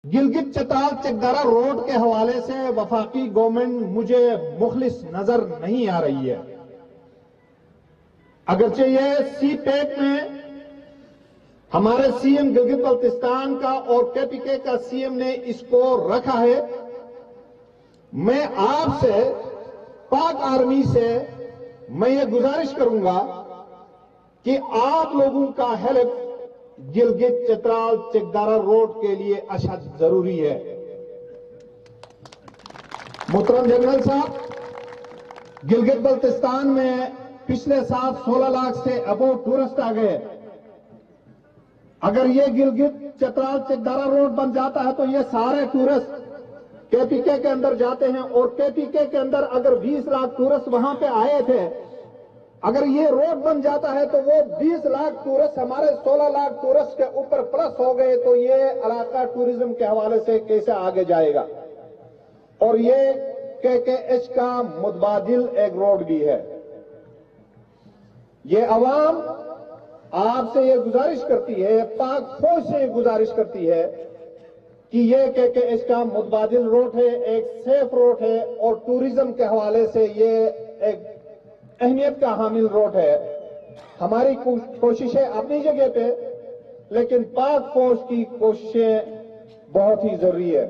Gilgit Chitral चकदारा road के हवाले से वफाकी गवर्नमेंट मुझे मुखलिस नजर नहीं आ रही है। अगरचे ये सी पैक में हमारे सीएम गिलगित बल्तिस्तान का और केपीके का सीएम ने इसको रखा है। मैं आपसे, पाक आर्मी से मैं ये गुजारिश करूंगा कि आप लोगों का हेल्प गिलगित चतराल चकदारा रोड के लिए अशद जरूरी है। मोहतरम जनरल साहब, गिलगित बल्तिस्तान में पिछले साल 16 लाख से अबोव टूरिस्ट आ गए। अगर ये गिलगित चतराल चकदारा रोड बन जाता है तो ये सारे टूरिस्ट केपीके के अंदर जाते हैं और केपीके के अंदर अगर 20 लाख टूरिस्ट वहां पे आए थे, अगर ये रोड बन जाता है तो वो 20 लाख टूरिस्ट हमारे 16 लाख टूरिस्ट के ऊपर प्लस हो गए तो ये इलाका टूरिज्म के हवाले से कैसे आगे जाएगा। और ये केकेएच का मुतबादिल एक रोड भी है। ये अवाम आपसे ये गुजारिश करती है, पाक फौज से गुजारिश करती है कि ये केकेएच का मुतबादिल रोड है, एक सेफ रोड है और टूरिज्म के हवाले से ये एक अहमियत का हामिल रोड है। हमारी कोशिशें अपनी जगह पे, लेकिन पाक फौज की कोशिशें बहुत ही जरूरी है।